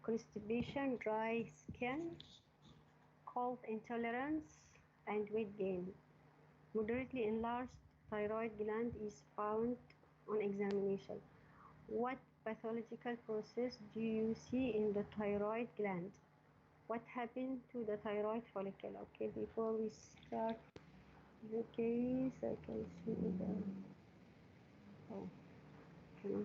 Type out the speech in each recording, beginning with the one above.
constipation, dry skin, cold intolerance, and weight gain. Moderately enlarged thyroid gland is found on examination. What pathological process do you see in the thyroid gland? What happened to the thyroid follicle? Okay, before we start the case, I can see the. Oh, okay.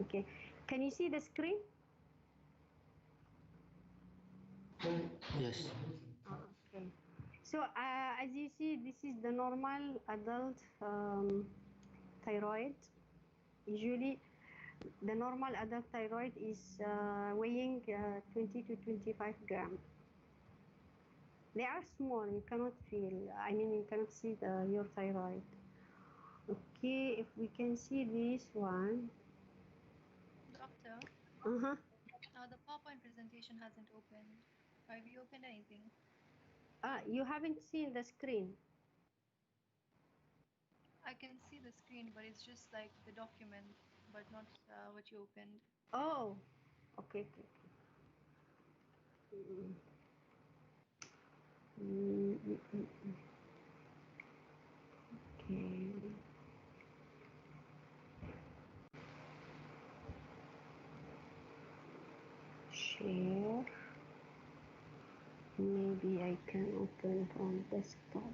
Okay, can you see the screen? Yes. Okay. So as you see, this is the normal adult thyroid. Usually, the normal adult thyroid is weighing 20 to 25 grams. They are small. You cannot feel. I mean, you cannot see your thyroid. Okay, if we can see this one. Doctor, the PowerPoint presentation hasn't opened. Have you opened anything? You haven't seen the screen. I can see the screen, but it's just like the document, but not what you opened. Oh, okay. Okay. Share. Maybe I can open it on desktop.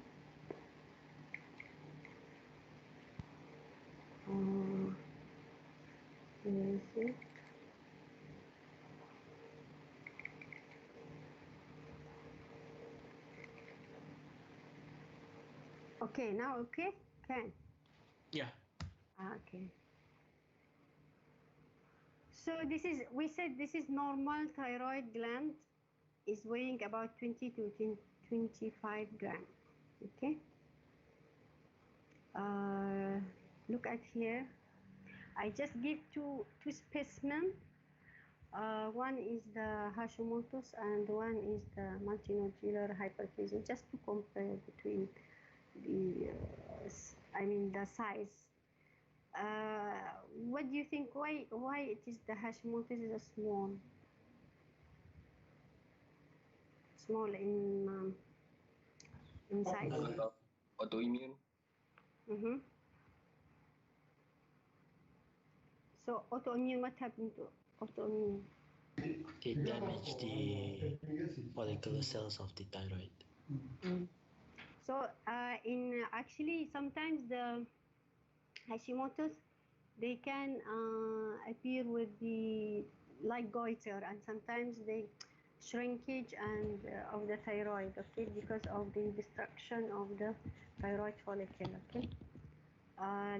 Where is it? Okay, now okay? Can. Yeah. Okay. So this is, we said this is normal thyroid gland is weighing about 20 to 25 grams. Okay. Look at here. I just give two specimens. One is the Hashimoto's and one is the multinodular hyperplasia, just to compare between the, the size. What do you think? Why it is the Hashimoto's is a small in size? Autoimmune. So autoimmune, what happened to autoimmune? They damage the follicular cells of the thyroid. So in actually sometimes the Hashimoto's, they can appear with the like goiter, and sometimes they shrinkage and of the thyroid, okay, because of the destruction of the thyroid follicle, okay.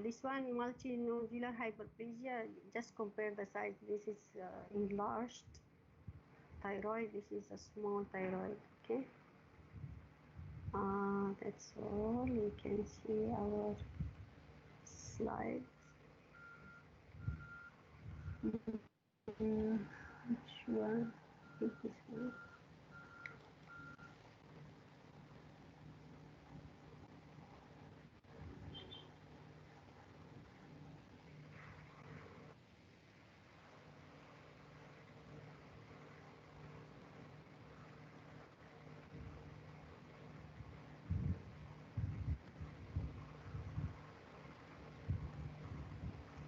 This one, multinodular hyperplasia, just compare the size. This is enlarged thyroid, this is a small thyroid, okay. That's all. We can see our slides. Which one? I think this one.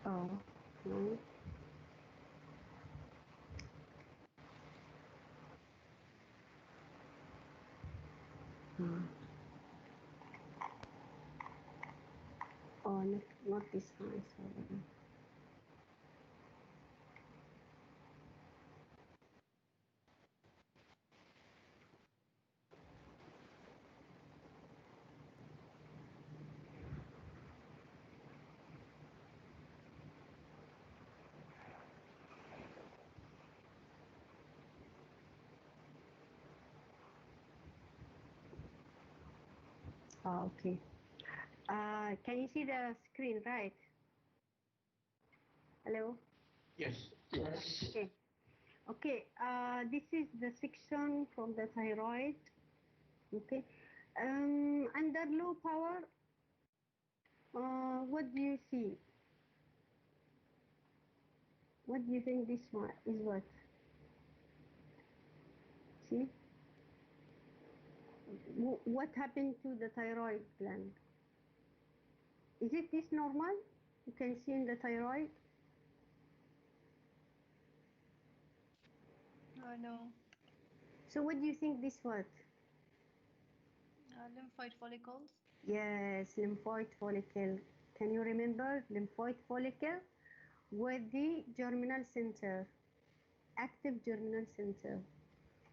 Oh, no. Oh, not this one, sorry. Oh, okay. Can you see the screen, right? Hello? Yes. Okay. Okay, this is the section from the thyroid. Okay. Under low power, What do you see? What do you think this one is what? See? What happened to the thyroid gland? Is it this normal? You can see in the thyroid? No. So what do you think this was? Lymphoid follicles. Yes, lymphoid follicle. Can you remember lymphoid follicle with the germinal center, active germinal center?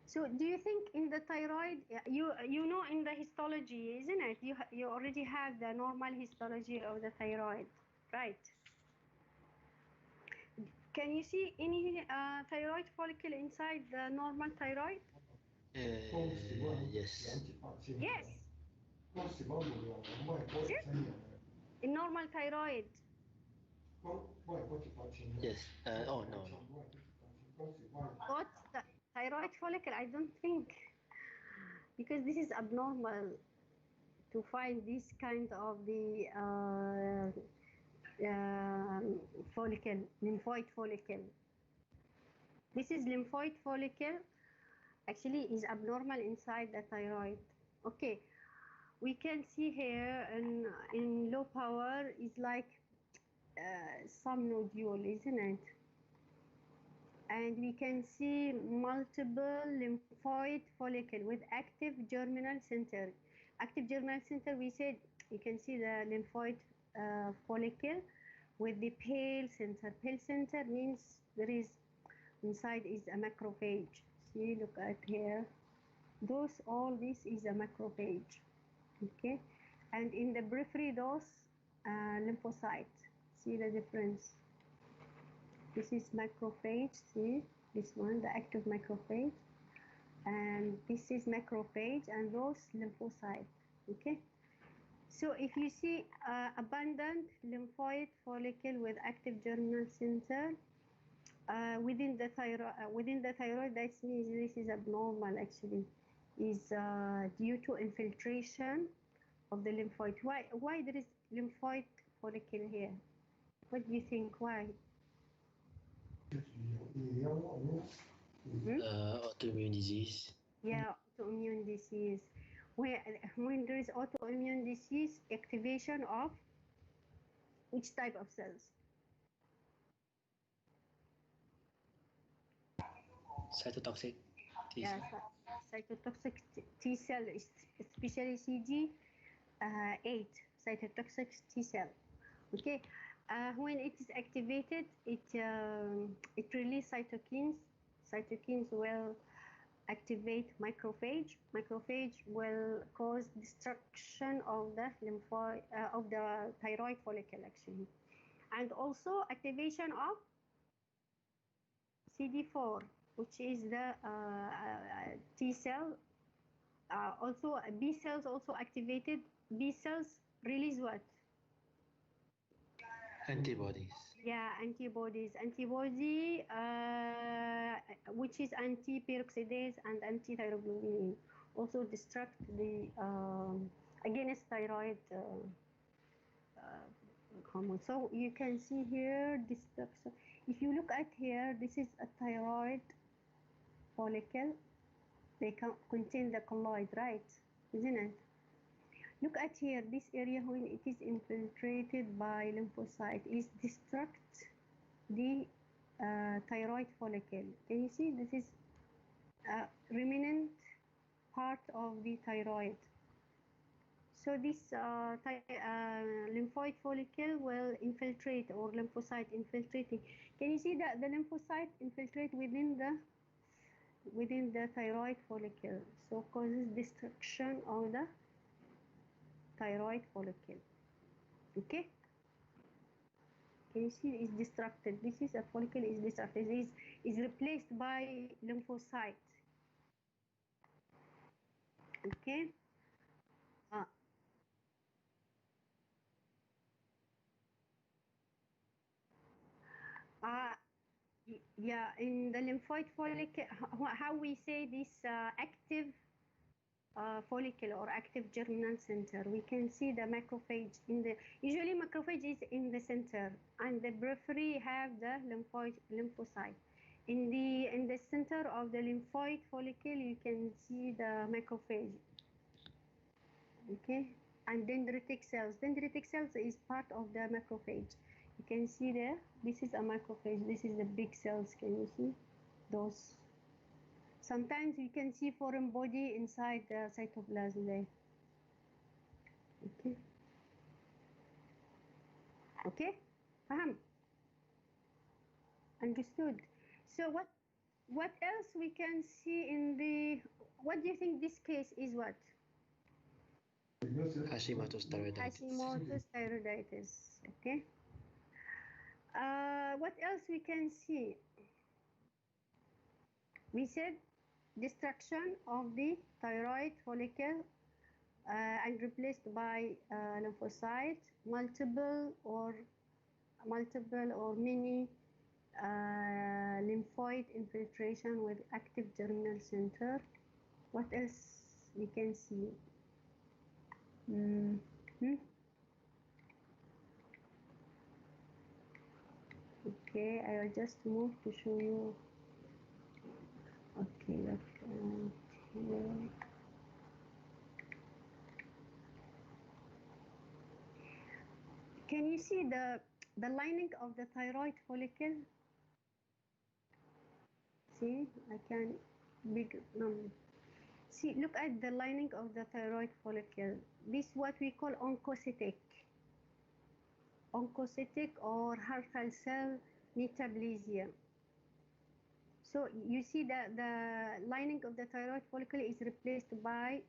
So do you think in the thyroid, you know in the histology, isn't it? You already have the normal histology of the thyroid, right? Can you see any thyroid follicle inside the normal thyroid? Yes. Yes. In normal thyroid. Yes. Oh, no, no. What's the thyroid follicle? I don't think, because this is abnormal to find this kind of the follicle, lymphoid follicle. This is lymphoid follicle, actually is abnormal inside the thyroid. Okay, we can see here in low power is like some nodule, isn't it? And we can see multiple lymphoid follicle with active germinal center. Active germinal center, we said you can see the lymphoid follicle with the pale center. Pale center means there is inside is a macrophage. See, look at here. All this is a macrophage. Okay, and in the periphery, those lymphocytes. See the difference. This is macrophage, see this one, the active macrophage, and this is macrophage and those lymphocytes, okay? So if you see abundant lymphoid follicle with active germinal center within the thyroid, that means this is abnormal actually, is due to infiltration of the lymphoid. Why there is lymphoid follicle here? What do you think, why? Autoimmune disease. Yeah, autoimmune disease. When there is autoimmune disease, activation of which type of cells? Cytotoxic T Yeah, cell. cytotoxic T cell, especially CD8 cytotoxic T cell. Okay, when it is activated, it releases cytokines. Cytokines will activate macrophage. Macrophage will cause destruction of the lymphoid of the thyroid follicle actually, and also activation of CD4, which is the T cell. Also, B cells also activated. B cells release what? Antibodies. Yeah, antibodies. Antibody, which is anti-peroxidase and anti-thyroglobulin, also destruct the against thyroid hormone. So you can see here destruction. If you look at here, this is a thyroid follicle. They contain the colloid, right? Isn't it? Look at here, this area when it is infiltrated by lymphocyte is destruct the thyroid follicle. Can you see this is a remnant part of the thyroid. So this lymphoid follicle will infiltrate, or lymphocyte infiltrating. Can you see that the lymphocyte infiltrate within the thyroid follicle? So causes destruction of the thyroid follicle. Okay. Can you see is destructed? This is a follicle is destructed. This is replaced by lymphocyte. Okay. Uh, yeah, in the lymphoid follicle, how we say this active follicle or active germinal center. We can see the macrophage in the, usually macrophage is in the center, and the periphery have the lymphocyte. In the center of the lymphoid follicle, you can see the macrophage. Okay, and dendritic cells. Dendritic cells is part of the macrophage. You can see there. This is a macrophage. This is the big cells. Can you see those? Sometimes you can see foreign body inside the cytoplasm there. Okay. Okay. Understood. So what else we can see in the? What do you think this case is? What? Hashimoto's thyroiditis. Hashimoto's thyroiditis. Okay. What else we can see? We said destruction of the thyroid follicle and replaced by lymphocytes, multiple or many lymphoid infiltration with active germinal center. What else we can see? Okay, I will just move to show you. Okay, here. Can you see the lining of the thyroid follicle? See, I can see, look at the lining of the thyroid follicle. This is what we call oncocytic or Hartle cell metaplasia. So you see that the lining of the thyroid follicle is replaced by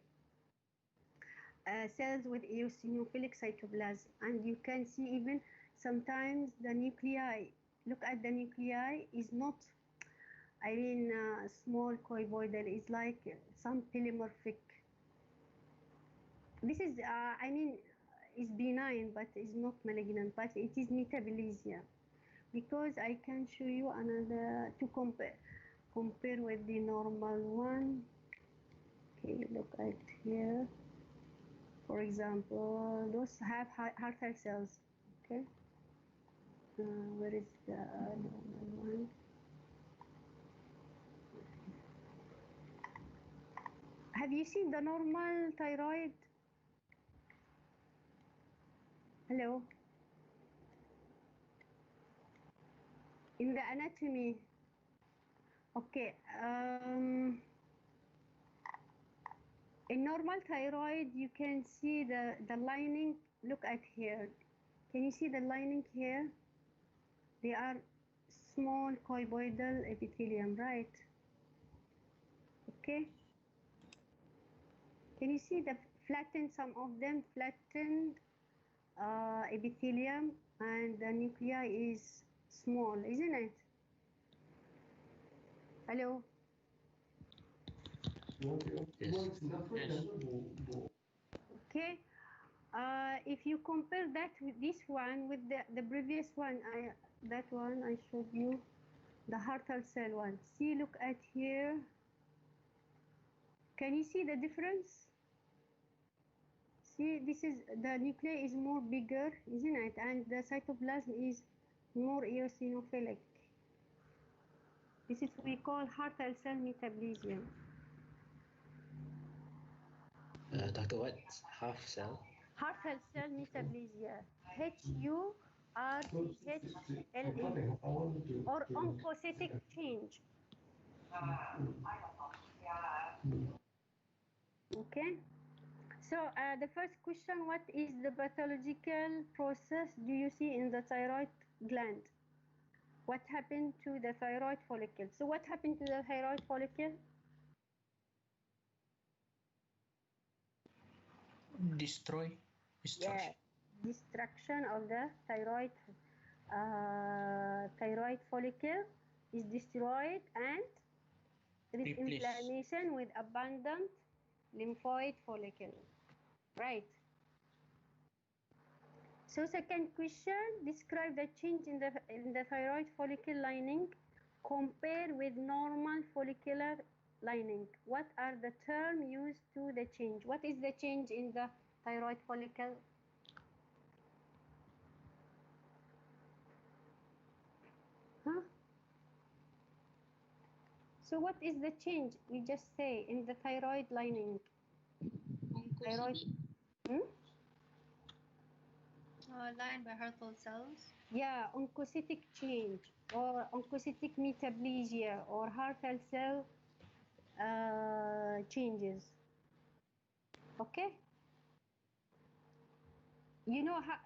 cells with eosinophilic cytoplasm, and you can see even sometimes the nuclei. Look at the nuclei is not, small cuboidal. It's like some polymorphic. This is, is benign, but is not malignant, but it is metaplasia. Because I can show you another to compare with the normal one. Okay, look at here. For example, those have Hartle cells. Okay, where is the normal one? Have you seen the normal thyroid? Hello? In the anatomy. Okay. In normal thyroid, you can see the lining. Look at here. Can you see the lining here? They are small cuboidal epithelium, right? Okay. Can you see the flattened, some of them flattened epithelium, and the nuclei is small, isn't it? Hello? Yes. Okay. If you compare that with this one, with the previous one, that one I showed you, the Hartle cell one. See, look at here. Can you see the difference? See, this is, the nuclei is more bigger, isn't it? And the cytoplasm is more eosinophilic. This is what we call Hartle cell metaplasia. Doctor, what? Half cell? Hartle cell metaplasia. HURTHLA, or oncocytic change. Okay. So the first question, what is the pathological process do you see in the thyroid gland? What happened to the thyroid follicle? So what happened to the thyroid follicle? Destruction. Yeah, destruction of the thyroid follicle is destroyed, and there is inflammation with abundant lymphoid follicle. Right. So second question, describe the change in the thyroid follicle lining. Compare with normal follicular lining. What are the terms used to the change? What is the change in the thyroid follicle? Huh? So what is the change? We just say in the thyroid lining. Thyroid. Lined by Hürthle cells. Yeah, oncocytic change or oncocytic metaplasia or Hürthle cell changes. Okay. You know how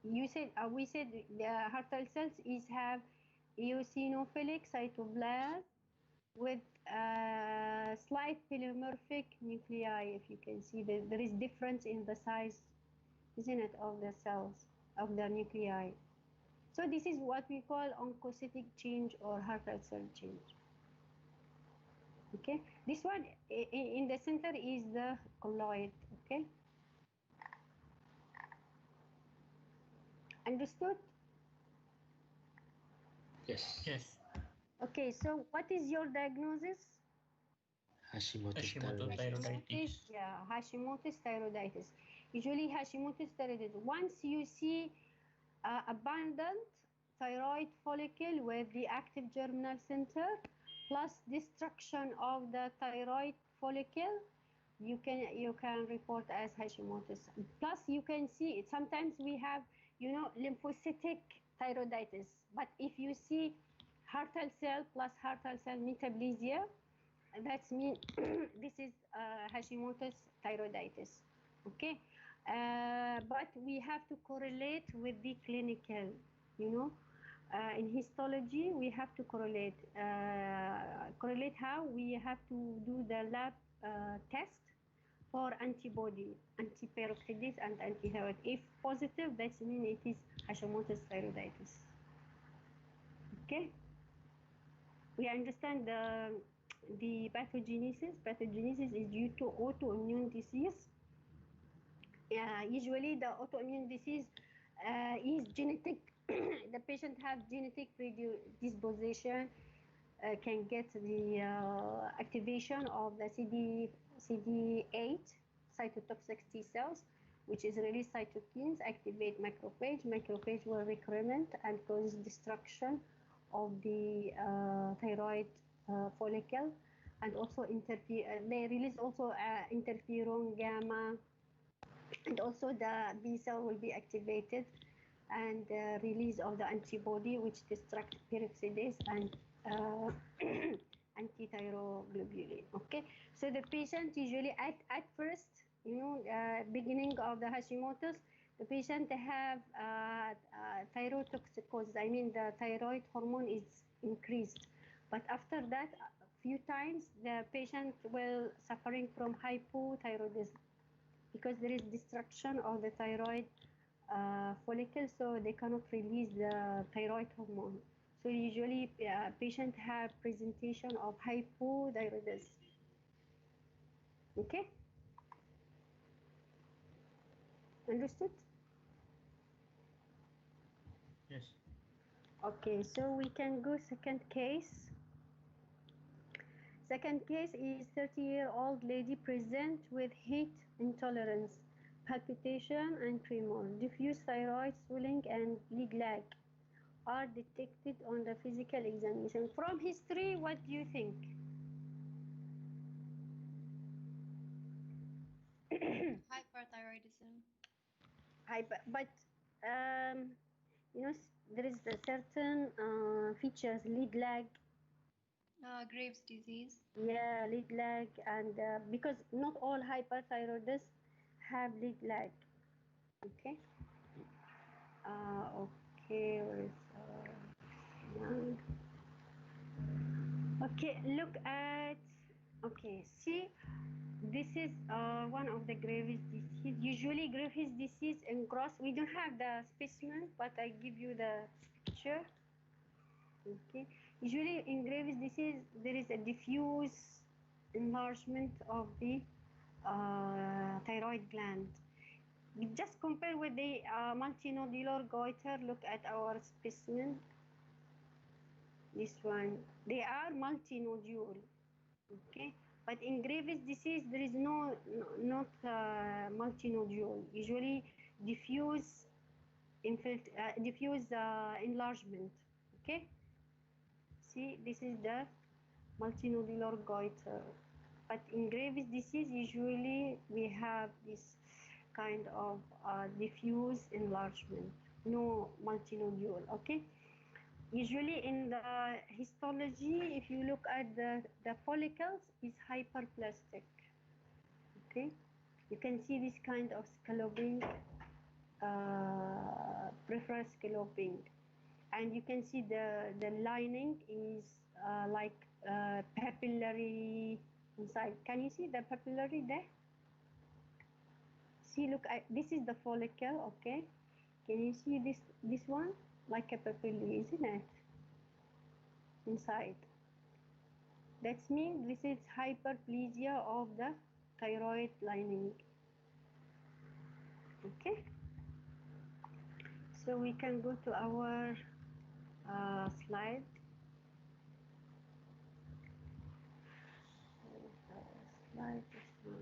you said we said the Hürthle cells have eosinophilic cytoplasm with slight polymorphic nuclei. If you can see, there is difference in the size, isn't it, of the cells of the nuclei. So this is what we call oncocytic change or Hürthle cell change. Okay, this one in the center is the colloid. Okay, understood? Yes. Yes. Okay, so what is your diagnosis? Hashimoto's Hashimoto thyroiditis. thyroiditis. Yeah, Hashimoto's thyroiditis. Usually Hashimoto's thyroiditis. Once you see abundant thyroid follicle with the active germinal center plus destruction of the thyroid follicle, you can report as Hashimoto's. Plus you can see it. Sometimes we have, lymphocytic thyroiditis. But if you see Hürthle cell plus Hürthle cell metaplasia, that means this is Hashimoto's thyroiditis. Okay, but we have to correlate with the clinical, in histology we have to correlate. Correlate how? We have to do the lab test for antibody, anti-peroxidase and anti-thyroid. If positive, that means it is Hashimoto's thyroiditis. Okay, we understand the pathogenesis. Pathogenesis is due to autoimmune disease. Usually the autoimmune disease is genetic. The patient has genetic predisposition, can get the activation of the CD8 cytotoxic T cells, which is release cytokines, activate macrophage. Macrophage will recruitment and cause destruction of the thyroid follicle, and also they release also interferon gamma, and also the B cell will be activated, and release of the antibody which destruct peroxidase and anti-thyroglobulin. Okay, so the patient usually at first, beginning of the Hashimoto's, the patient have thyrotoxicosis. I mean the thyroid hormone is increased, but after that, a few times the patient will suffering from hypothyroidism because there is destruction of the thyroid follicle, so they cannot release the thyroid hormone. So usually patients have presentation of hypothyroidism. Okay? Understood? Yes. Okay, so we can go second case. Second case is 30-year-old lady present with heat intolerance, palpitation and tremor, diffuse thyroid swelling and lead lag are detected on the physical examination. From history, what do you think? Hyperthyroidism. But there is a certain features, lead lag. Graves' disease. Yeah, lead lag, and because not all hyperthyroidists have lead lag. Okay. Okay. Okay. Look at. Okay. See, this is one of the Graves' disease. Usually, Graves' disease in gross. We don't have the specimen, but I give you the picture. Okay. Usually in Graves' disease, there is a diffuse enlargement of the thyroid gland. Just compare with the multinodular goiter. Look at our specimen. This one, they are multinodule. Okay, but in Graves' disease there is not multinodule. Usually diffuse diffuse enlargement. Okay, see, this is the multinodular goiter. But in Graves' disease, usually we have this kind of diffuse enlargement, no multinodule. Okay. Usually in the histology, if you look at the follicles, is hyperplastic. Okay, you can see this kind of scalloping, peripheral scalloping, and you can see the lining is like papillary inside. Can you see the papillary there? See, look, this is the follicle. Okay, can you see this one like a papillary, isn't it? Inside. That means this is hyperplasia of the thyroid lining. Okay, so we can go to our slide. Slide is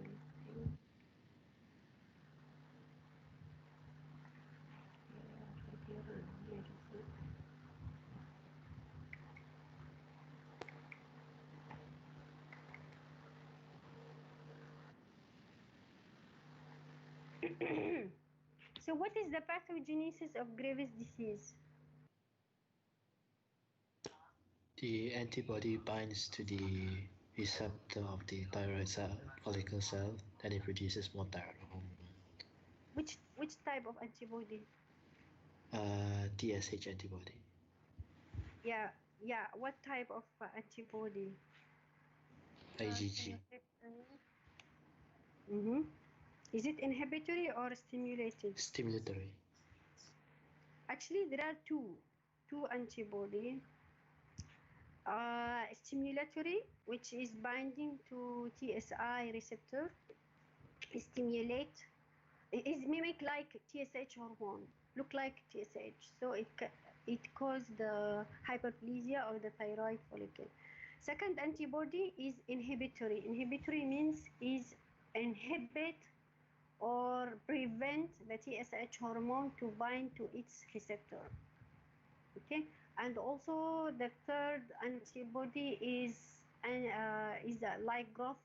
so what is the pathogenesis of Graves' disease? The antibody binds to the receptor of the thyroid cell, follicle cell, and it produces more thyroid hormone. Which type of antibody? TSH antibody. Yeah, what type of antibody? IgG. Mm-hmm. Is it inhibitory or stimulated? Stimulatory. Actually, there are two antibody. Stimulatory, which is binding to TSI receptor, stimulate, is mimic like TSH hormone, look like TSH, so it causes the hyperplasia of the thyroid follicle. Second antibody is inhibitory. Inhibitory means is inhibit or prevent the TSH hormone to bind to its receptor. Okay, and also the third antibody is a like growth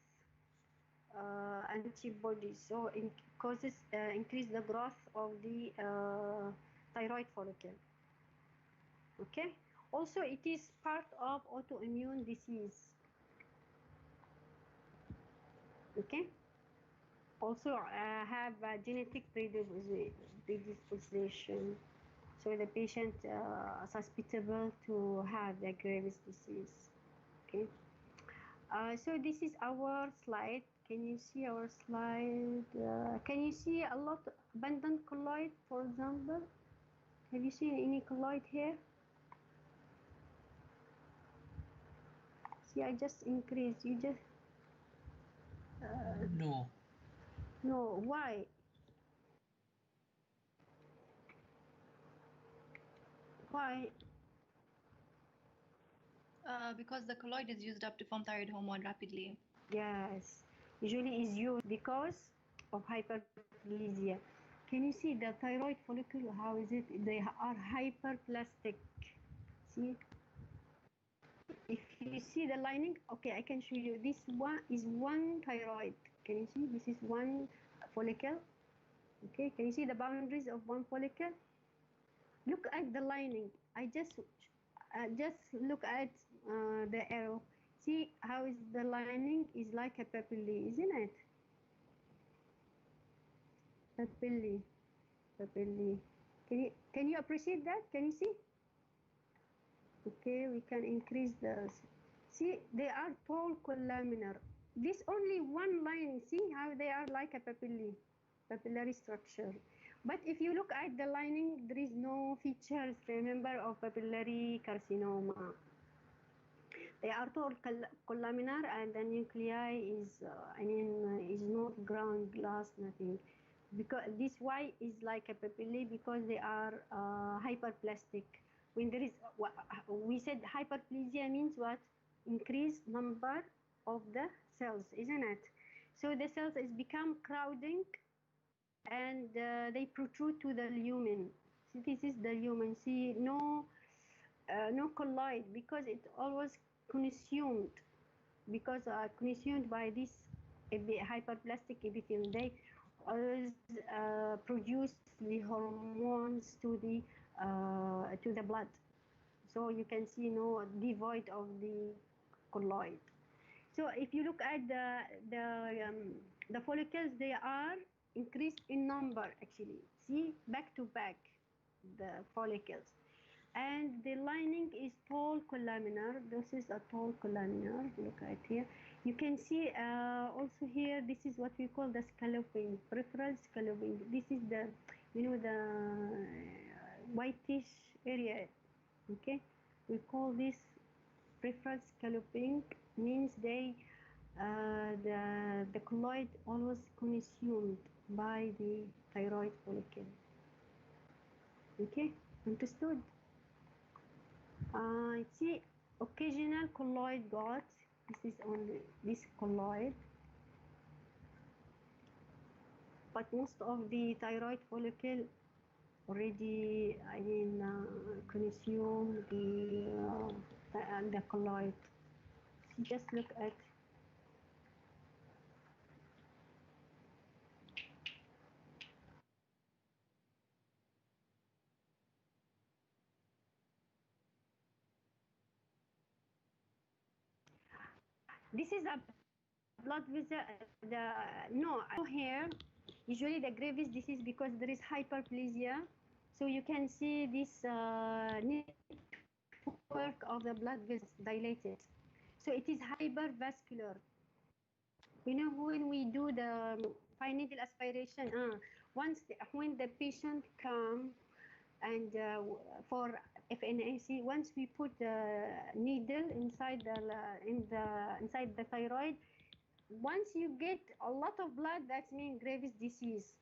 antibody, so it causes increase the growth of the thyroid follicle. Okay, also it is part of autoimmune disease. Okay, also have genetic predisposition, so the patient susceptible to have the Graves' disease. Okay, so this is our slide. Can you see our slide? Can you see a lot abundant colloid, for example? Have you seen any colloid here? See, I just increased. You just No. no. Why? Why? Because the colloid is used up to form thyroid hormone rapidly. Yes, usually is used because of hyperplasia. Can you see the thyroid follicle? How is it? They are hyperplastic. See, if you see the lining, okay, I can show you. This one is one thyroid. Can you see? This is one follicle. Okay, can you see the boundaries of one follicle? Look at the lining. I just look at the arrow. See how is the lining is like a papillae, isn't it? Papillae, papillae. Can you appreciate that? Can you see? Okay, we can increase the. See, they are tall columnar. This only one line. See how they are like a papillae, papillary structure. But if you look at the lining, there is no features, remember, of papillary carcinoma. They are tall columnar, and the nuclei is, is not ground glass, nothing. Because this why is like a papillae, because they are hyperplastic. When there is, we said hyperplasia means what? Increased number of the cells, isn't it? So the cells is become crowding, and they protrude to the lumen. See, this is the lumen. See, no colloid, because it always consumed, because consumed by this hyperplastic epithelium. They always produce the hormones to the blood. So you can see no devoid of the colloid. So if you look at the follicles, they are increased in number actually. See, back to back, the follicles. And the lining is tall columnar. This is a tall columnar. Look at here. You can see also here, this is what we call the scalloping, peripheral scalloping. This is the, the whitish area. Okay, we call this peripheral scalloping. Means the colloid always consumed by the thyroid follicle. Okay, understood? See, occasional colloid got. This is only this colloid, but most of the thyroid follicle already, consume the colloid. So just look at. This is a blood vessel. Here, usually the Graves' disease, because there is hyperplasia, so you can see this network of the blood vessels dilated. So it is hypervascular. When we do the fine needle aspiration, when the patient come and for FNAC, once we put the needle inside the thyroid, once you get a lot of blood, that means Graves' disease.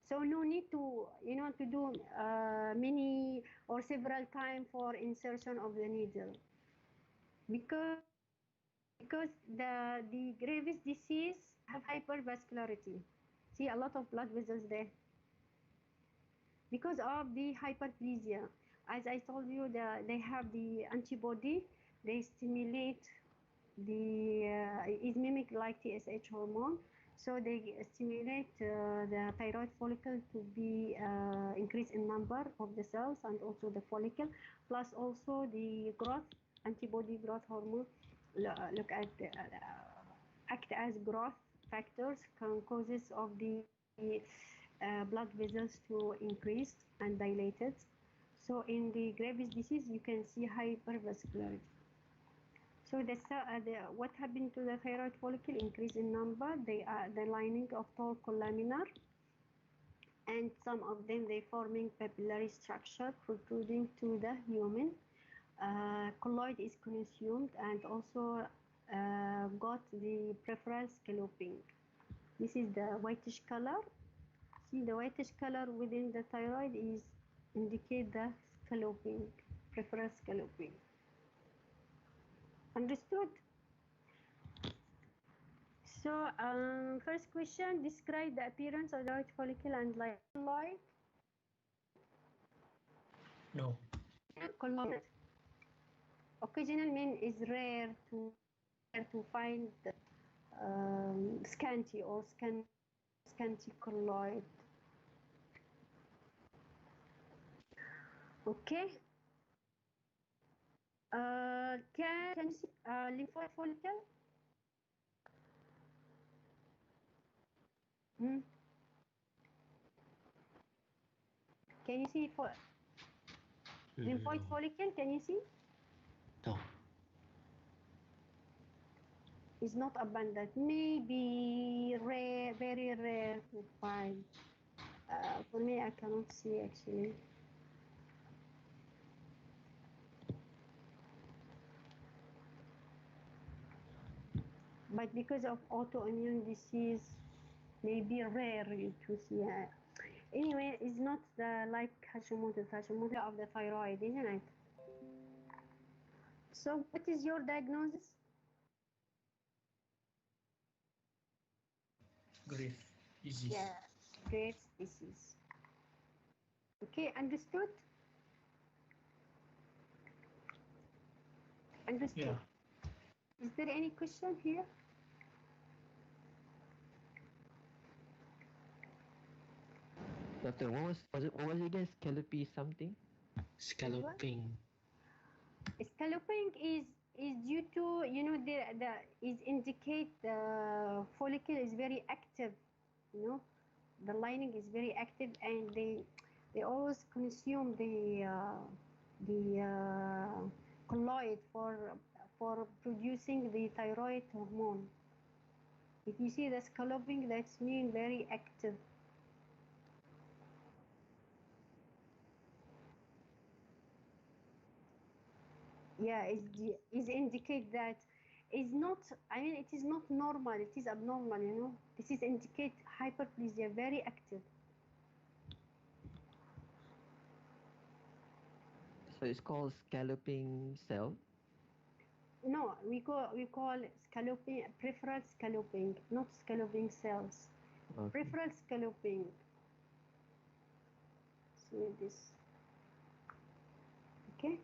So no need to to do many or several times for insertion of the needle, because the Graves' disease have hypervascularity. See, a lot of blood vessels there because of the hyperplasia. As I told you, they have the antibody. They stimulate it mimic like TSH hormone, so they stimulate the thyroid follicle to be increase in number of the cells and also the follicle, plus also the growth antibody growth hormone. Look at act as growth factors, causes of the blood vessels to increase and dilated. So in the Graves' disease, you can see hypervascularity. So what happened to the thyroid follicle? Increase in number. They are the lining of tall columnar, and some of them they forming papillary structure protruding to the lumen. Colloid is consumed and also got the peripheral scalloping. This is the whitish color. See, the whitish color within the thyroid is indicate the scalloping, peripheral scalloping. Understood? So, first question, describe the appearance of the thyroid follicle and colloid. No. Colloid. Occasional mean is rare to find scanty or scanty colloid. Okay. Can you see lymphoid follicle? Can you see lymphoid follicle? Can you see? No. It's not abundant. Maybe rare, very rare to find. For me, I cannot see actually. But because of autoimmune disease, maybe rare to see. Anyway, it's not like Hashimoto's of the thyroid, isn't it? So what is your diagnosis? Great. Easy. Yeah, great species. Okay, understood? Understood. Yeah. Is there any question here? Doctor, what was it again? Scallopy something? Scalloping. Scalloping is due to, you know, the is indicate the follicle is very active, you know, the lining is very active, and they always consume the colloid for producing the thyroid hormone. If you see the scalloping, that's mean very active. Yeah, is indicate that is not, I mean, it is not normal, it is abnormal, you know. This is indicate hyperplasia, very active. So it's called scalloping cell. No, we call scalloping, peripheral scalloping, not scalloping cells. Okay. Peripheral scalloping. See this. Okay.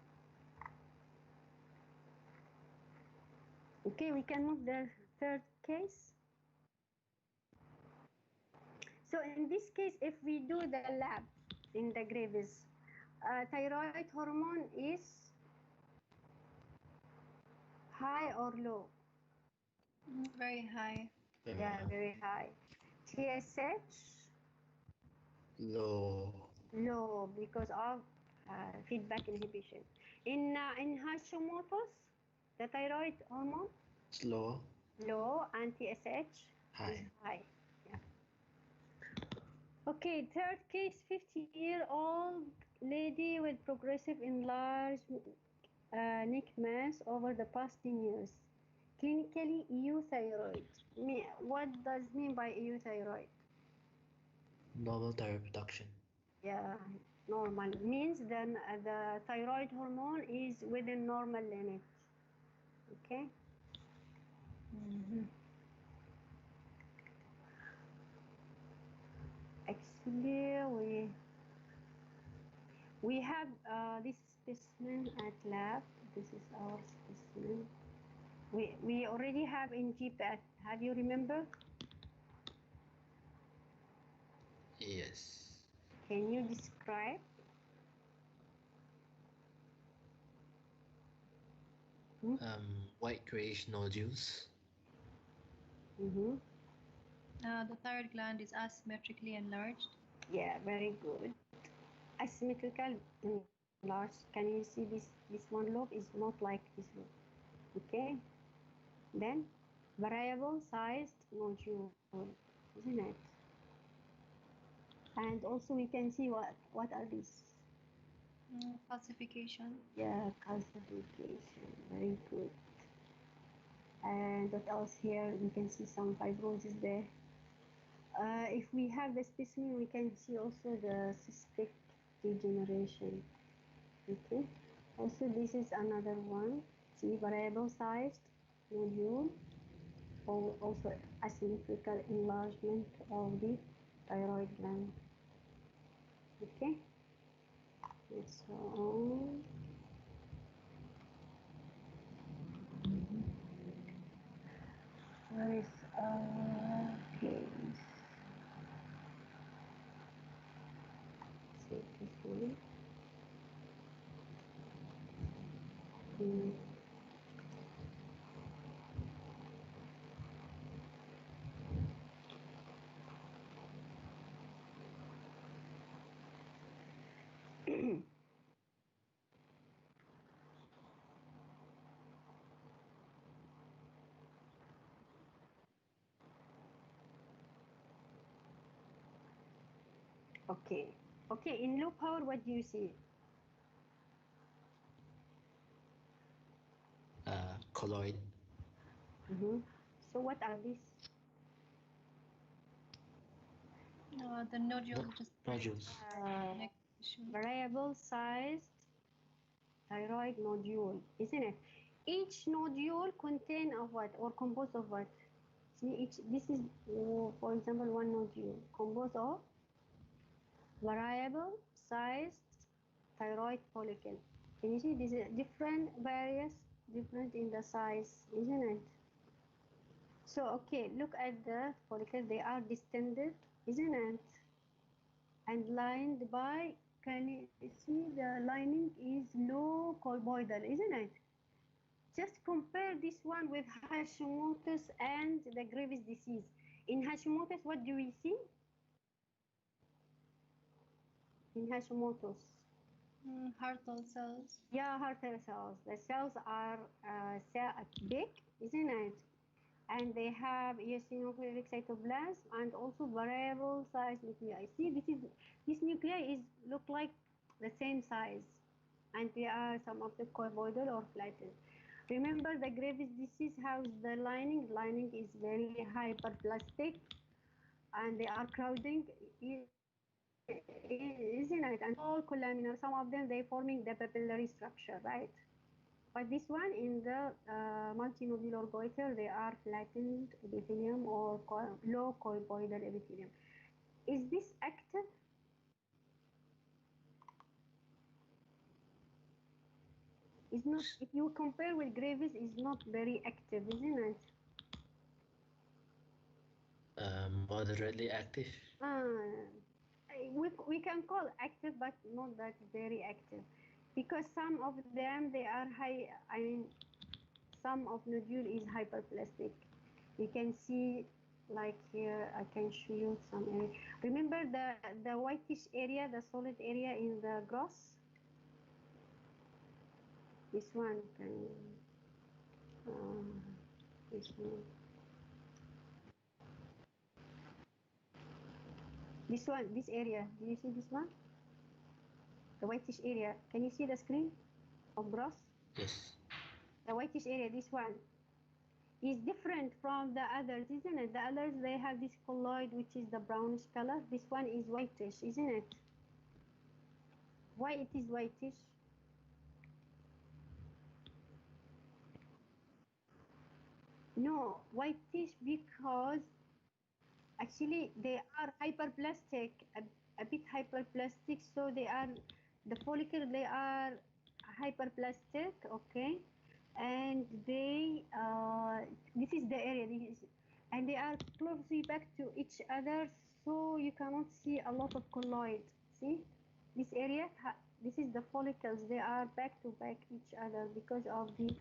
Okay, we can move the third case. So in this case, if we do the lab in the Graves, thyroid hormone is high or low? Very high. Yeah, very high. TSH, Low. low because of feedback inhibition. In Hashimoto's, the thyroid hormone, Slow. low, and TSH High. is high. Yeah. Okay, third case, 50-year-old lady with progressive enlarged neck mass over the past 10 years. Clinically, euthyroid. What does mean by euthyroid? Normal thyroid production. Yeah, normal means then the thyroid hormone is within normal limit. Okay. Actually, we have this specimen at lab. This is our specimen. We already have in GPAT. Have you remember? Yes. Can you describe? White grayish nodules. Mm-hmm. The thyroid gland is asymmetrically enlarged. Yeah, very good. Asymmetrical enlarged. Can you see this one lobe is not like this lobe? Okay. Then variable sized nodule, isn't it? And also we can see what are these? Calcification. Yeah, calcification. Very good. And what else here? We can see some fibrosis there. If we have the specimen, we can see also the cystic degeneration. Okay. Also, this is another one. See, variable sized nodule, or also asymmetrical enlargement of the thyroid gland. Okay. And so on. Where is okay. See this one. Okay. Okay, in low power, what do you see? Colloid. So what are these? The nodule just Nodules. neck tissue. Variable sized thyroid nodule, isn't it? Each nodule contain of what or composed of what? See, this is, for example, one nodule composed of variable sized thyroid follicle. Can you see this is different, different in the size, isn't it? So, okay, look at the follicle. They are distended, isn't it? And lined by, can you see the lining is low colloidal, isn't it? Just compare this one with Hashimoto's and the Graves' disease. In Hashimoto's, what do we see? In Hashimoto's? Hartle cells. Yeah, Hartle cells. The cells are big, isn't it? And they have eosinophilic cytoplasm and also variable size nuclei. See, this nuclei look like the same size, and they are some of the colloidal or flattened. Remember the Graves' disease, how's the lining? Lining is very hyperplastic, and they are crowding, isn't it? And all columnar, some of them they forming the papillary structure, right? But this one in the multinodular goiter, they are flattened epithelium or low colloidal epithelium. Is this active? It's not. If you compare with Graves, it's not very active, isn't it? Moderately active. We can call active, but not that very active, because some of them they are high. I mean, some of nodule is hyperplastic. You can see, like here, I can show you some area. Remember the whitish area, the solid area in the gross? This one can, this one. This one, this area, do you see this one? The whitish area. Can you see the screen of gross? Yes. The whitish area, this one, is different from the others, isn't it? The others, they have this colloid, which is the brownish color. This one is whitish, isn't it? Why it is whitish? No, whitish because actually they are hyperplastic, a bit hyperplastic, so they are, the follicle, they are hyperplastic, okay? And they, this is the area, and they are closely back to each other, so you cannot see a lot of colloid. See, this area, this is the follicles, they are back to back each other because of the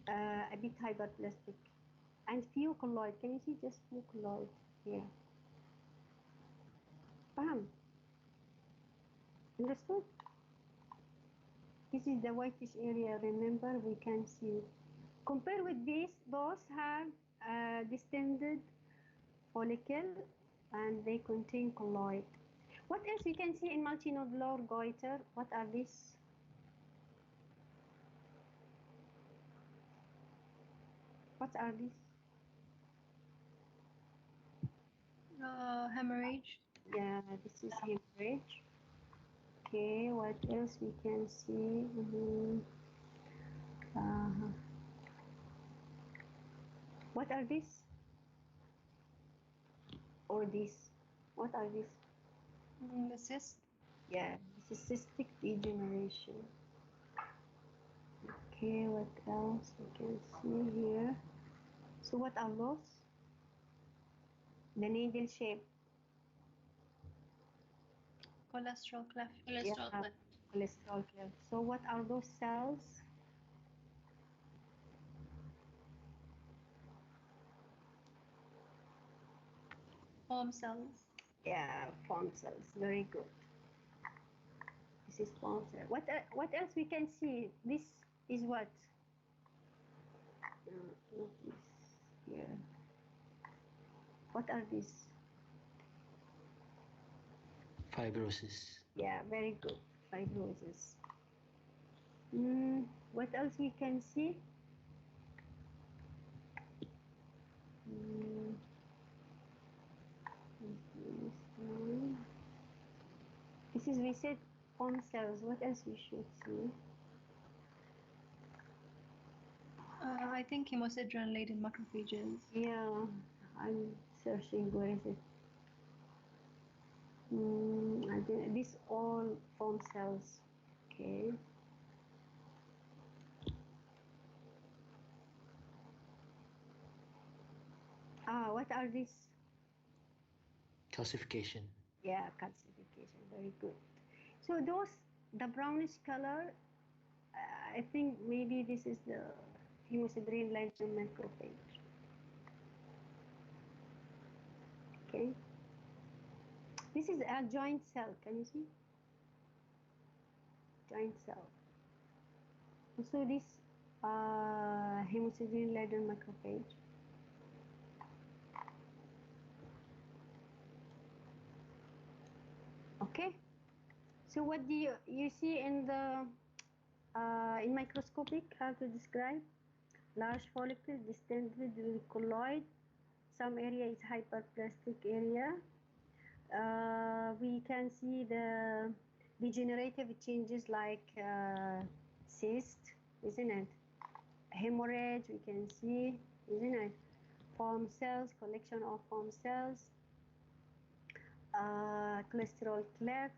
a bit hyperplastic. And few colloid. Can you see just few colloid here? Bam. Understood? This is the whitish area. Remember, we can see. Compare with this, those have distended follicle and they contain colloid. What else we can see in multinodular goiter? What are these? What are these? Hemorrhage. Yeah, this is hemorrhage. Okay, what else we can see? What are these? Or this? What are these? The cyst. Yeah, this is cystic degeneration. Okay, what else we can see here? So what are those? The needle shape. Cholesterol cleft. Yeah, cholesterol cleft. So what are those cells? Foam cells. Yeah, foam cells. Very good. This is foam cell. What else we can see? This is what? What is here? What are these? Fibrosis. Yeah, very good. Fibrosis. What else we can see? This is, we said, foam cells. What else we should see? I think hemosiderin-laden macrophages. Yeah, I'm searching. Where is it? I think this all form cells. Okay. What are these? Calcification. Yeah, calcification. Very good. So those, the brownish color, I think maybe this is the hemosiderin-laden macrophage. Okay. This is a joint cell. Can you see? Joint cell. So this hemosiderin-laden macrophage. Okay. So what do you see in the in microscopic? How to describe? Large follicle distended with colloid. Some area is hyperplastic area. We can see the degenerative changes like cyst, isn't it? Hemorrhage, we can see, isn't it? Form cells, collection of form cells, cholesterol cleft,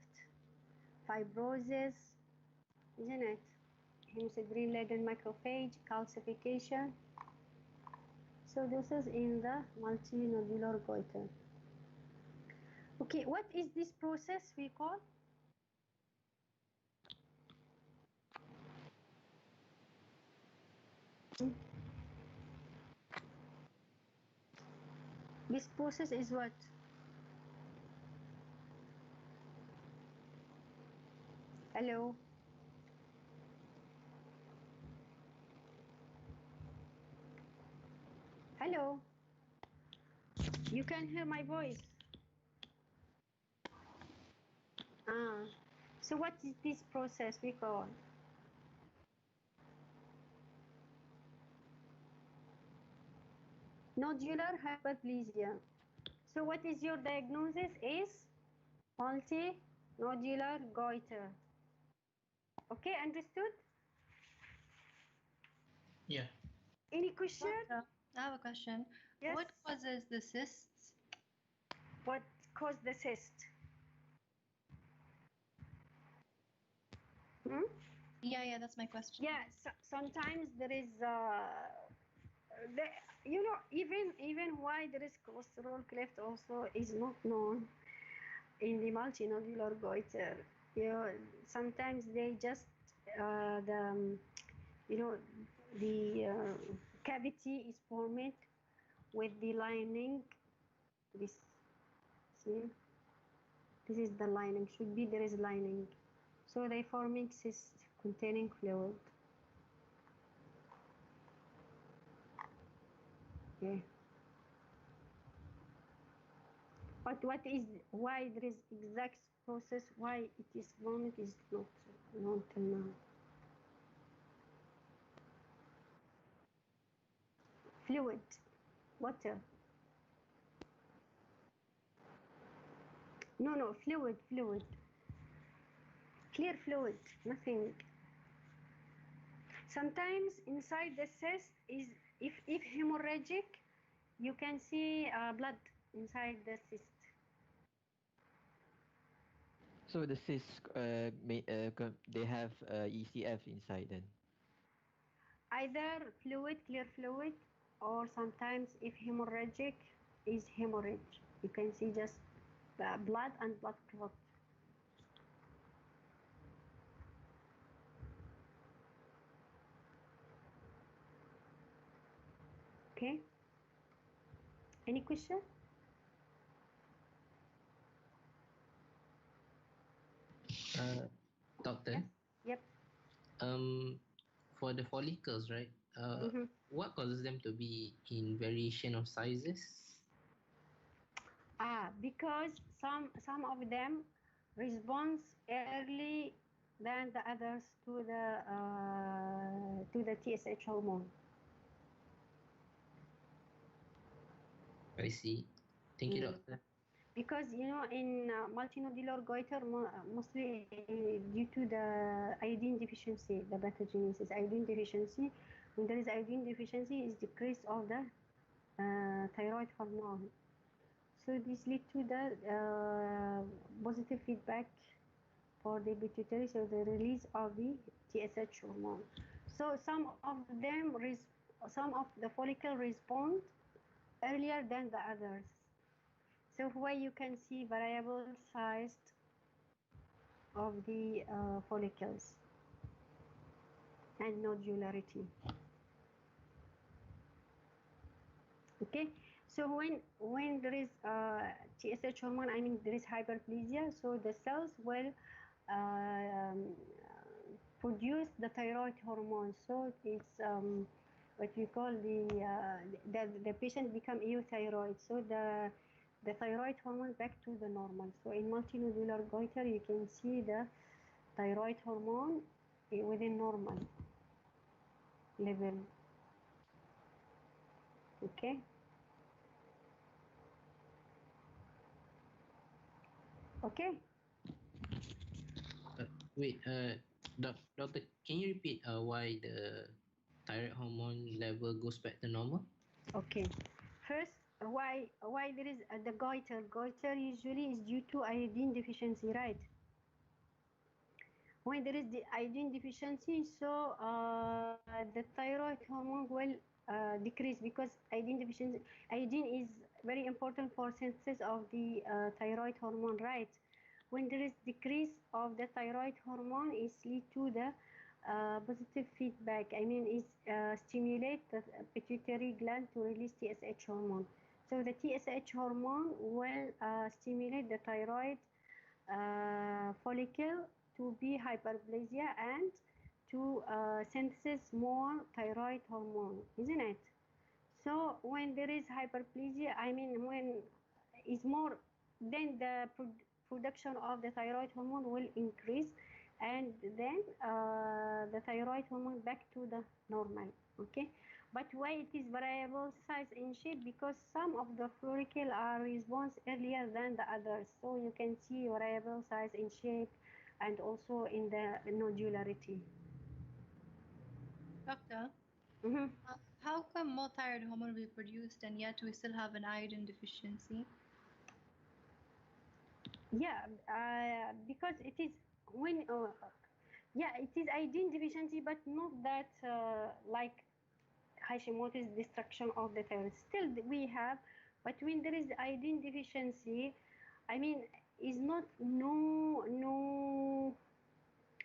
fibrosis, isn't it? Hemosiderin-laden macrophage, calcification. So this is in the multinodular goiter. Okay, what is this process we call? This process is what? Hello? Hello? You can hear my voice? So what is this process we call? Nodular hyperplasia. So what is your diagnosis is multinodular goiter. Okay, understood? Yeah. Any question? Doctor, I have a question. Yes. What causes the cysts? What caused the cyst? Yeah, that's my question. Yeah, sometimes there is, even why there is cholesterol cleft also is not known in the multinodular goiter. Sometimes they just the cavity is formed with the lining. This, see, this is the lining. Should be there is lining. So they forming cyst containing fluid. Okay. But why there is exact process why it is formed is not known till now. Fluid, water. No, fluid. Clear fluid, nothing. Sometimes inside the cyst is, if hemorrhagic, you can see blood inside the cyst. So the cysts, they have ECF inside then. Either fluid, clear fluid, or sometimes if hemorrhagic is hemorrhage. You can see just blood and blood clot. Okay. Any question? Doctor, Yep. for the follicles, right? What causes them to be in variation of sizes? Because some of them responds early than the others to the TSH hormone. I see. Thank you, doctor. Because in multinodular goiter, mostly due to the iodine deficiency, the pathogenesis, iodine deficiency, When there is iodine deficiency, is decrease of the thyroid hormone. So this lead to the positive feedback for the pituitary, so the release of the TSH hormone. So some of the follicle respond earlier than the others. So where you can see variable sized of the follicles and nodularity. Okay, so when there is TSH hormone, I mean there is hyperplasia, so the cells will produce the thyroid hormone. So it's what we call the patient become euthyroid. So the thyroid hormone back to the normal. So in multinodular goiter, you can see the thyroid hormone within normal level. Okay. Okay. Wait, doctor, can you repeat why the thyroid hormone level goes back to normal? Okay. First, why there is the goiter? Goiter usually is due to iodine deficiency, right? When there is the iodine deficiency, so the thyroid hormone will decrease, because iodine is very important for synthesis of the thyroid hormone, right? When there is decrease of the thyroid hormone, it lead to the positive feedback. I mean, it stimulate the pituitary gland to release TSH hormone. So the TSH hormone will stimulate the thyroid follicle to be hyperplasia and to synthesis more thyroid hormone, isn't it? So when there is hyperplasia, I mean when is more, then the production of the thyroid hormone will increase, and then the thyroid hormone back to the normal. Okay, but why it is variable size and shape? Because some of the follicle are response earlier than the others, so you can see variable size and shape, and also in the nodularity. Doctor, Mm-hmm. how come more thyroid hormone will be produced and yet we still have an iodine deficiency? Yeah, because it is when yeah, it is iodine deficiency, but not that like Hashimoto's destruction of the thyroid. Still we have, but when there is iodine deficiency, I mean, is not no.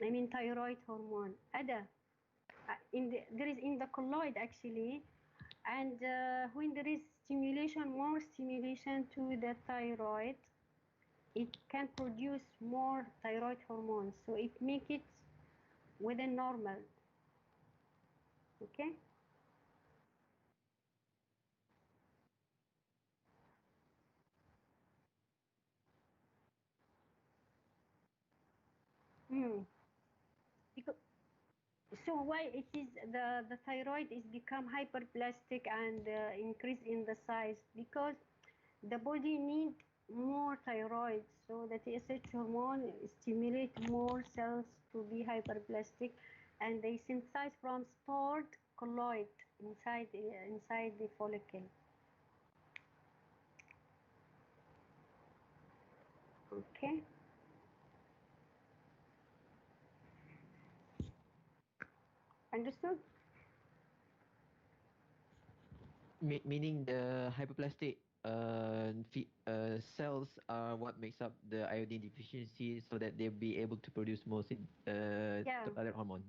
I mean thyroid hormone. Ada, there is in the colloid actually, and when there is more stimulation to the thyroid, it can produce more thyroid hormones, so it make it within normal. Okay. Mm. Because, so why it is the thyroid is become hyperplastic and increase in the size? Because the body need more thyroid, so the TSH hormone stimulate more cells to be hyperplastic, and they synthesize from stored colloid inside the follicle. Okay. Understood? Meaning the hyperplastic cells are what makes up the iodine deficiency, so that they'll be able to produce more Yeah. other hormones.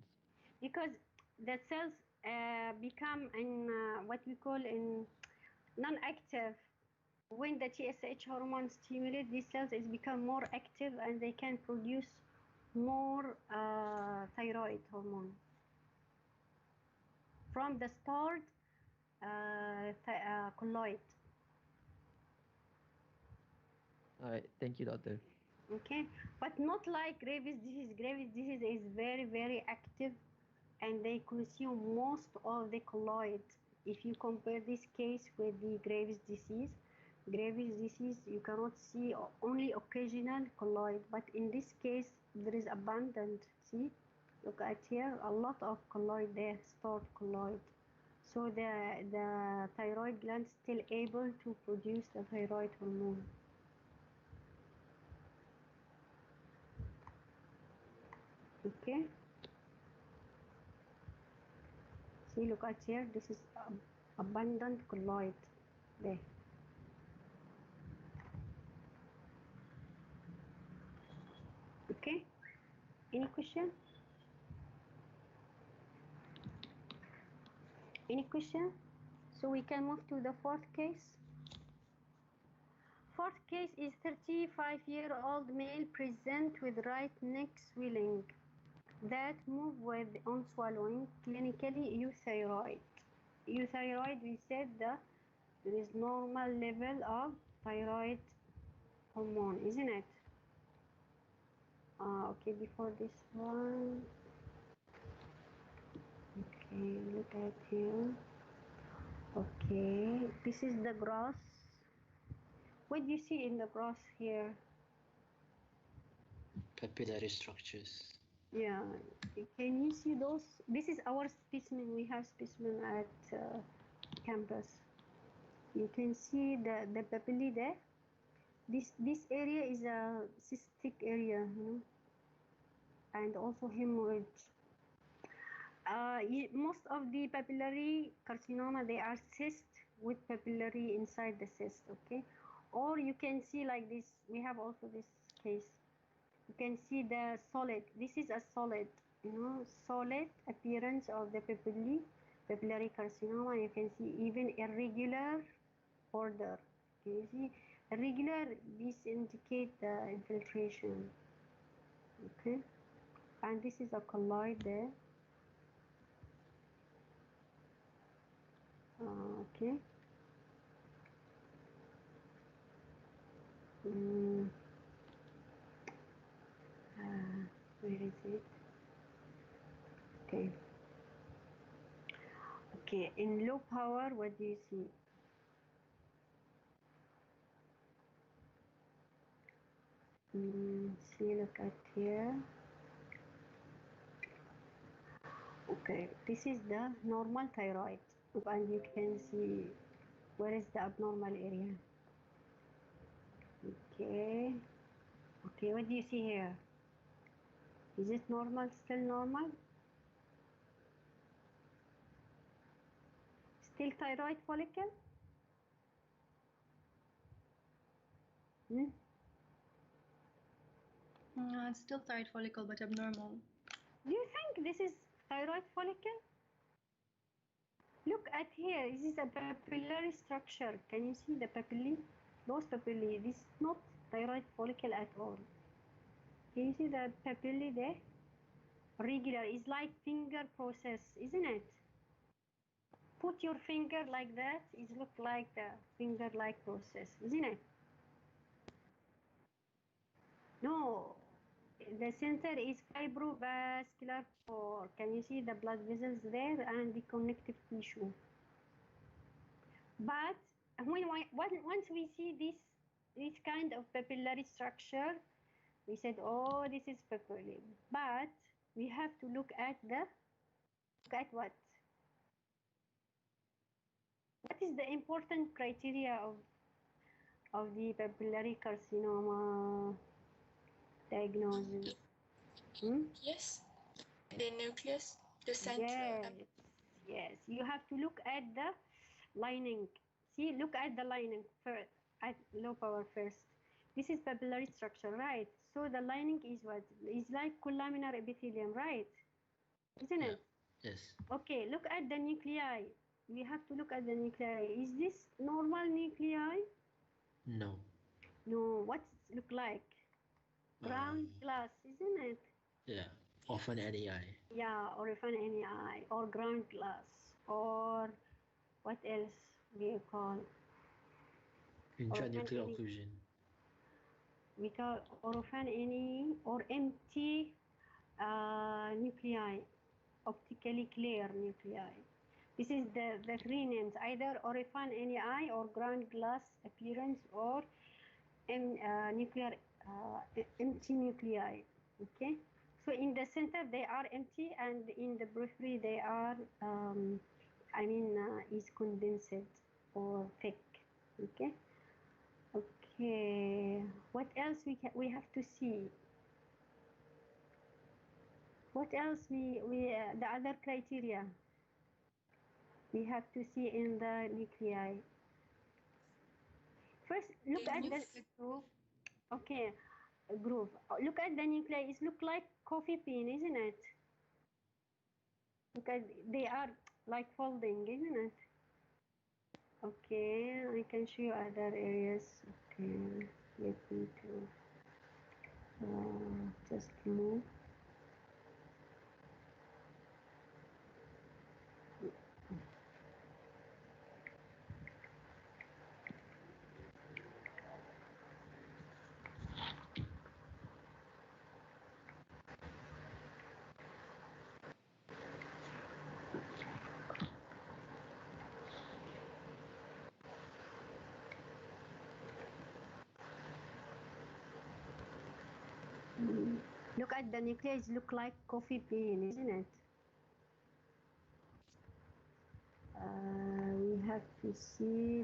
Because the cells become in what we call in non-active. When the TSH hormone stimulates, these cells is become more active and they can produce more thyroid hormone from the stored colloid. All right, thank you, doctor. Okay, but not like Graves' disease. Graves' disease is very active, and they consume most of the colloid. If you compare this case with the Graves' disease, you cannot see only occasional colloid, but in this case there is abundant. See, Look at here, a lot of colloid there, stored colloid. So the thyroid gland is still able to produce the thyroid hormone. Okay. See, look at here, this is abundant colloid there. Okay, any question? Any question? So we can move to the fourth case. Fourth case is 35-year-old male present with right neck swelling that move with on swallowing, clinically euthyroid. Euthyroid, we said that there is normal level of thyroid hormone, isn't it? Okay, before this one. Okay, look at here. Okay, this is the gross. What do you see in the gross here? Papillary structures. Yeah, can you see those? This is our specimen. We have specimen at campus. You can see the papillae there. This area is a cystic area, you know, and also hemorrhage. Most of the papillary carcinoma, they are cyst with papillary inside the cyst, okay? Or you can see like this, we have also this case. You can see the solid, this is a solid, you know, solid appearance of the papillary carcinoma. You can see even irregular border. Can you see? Irregular, this indicate the infiltration, okay? And this is a colloid there. Okay. Where is it? Okay. Okay, in low power, what do you see? See, look at here. Okay, this is the normal thyroid, and you can see where is the abnormal area. Okay. Okay, what do you see here? Is it normal, still normal? Still thyroid follicle? It's still thyroid follicle, but abnormal. Do you think this is thyroid follicle? Look at here, this is a papillary structure. Can you see the papillae? Those papillae, this is not thyroid follicle at all. Can you see the papillae there? Regular, it's like finger process, isn't it? Put your finger like that, it looks like the finger-like process, isn't it? No, the center is fibrovascular core. Can you see the blood vessels there and the connective tissue? But once we see this kind of papillary structure, we said, oh, this is papillary. But we have to look at what? What is the important criteria of the papillary carcinoma diagnosis? Yes, the nucleus, the central. Yes. You have to look at the lining. See, look at the lining first, at low power first. This is papillary structure, right? So the lining is what? Is like columnar epithelium, right? Isn't it? Yes. Okay, look at the nuclei. We have to look at the nuclei. Is this normal nuclei? No. No. What's it look like? Ground glass, isn't it? Yeah. Often NEI. Yeah, or often NEI, or ground glass, or what else do you call? Intranuclear occlusion. We call orphan NE or empty nuclei, optically clear nuclei. This is the three names, either orphan NEI or ground glass appearance or nuclear empty nuclei. Okay, So in the center they are empty, and in the periphery they are, is condensed or thick. Okay. Okay. What else we have to see? What else the other criteria we have to see in the nuclei? First, look at the groove. okay, groove. Look at the nuclei. It look like coffee bean, isn't it? Look at, they are like folding, isn't it? Okay, I can show you other areas. Okay, let me just move. Look at the nucleus, look like coffee bean, isn't it? We have to see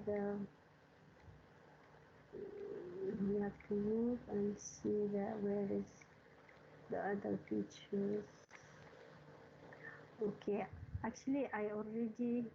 we have to move and see where is the other features. Okay, actually I already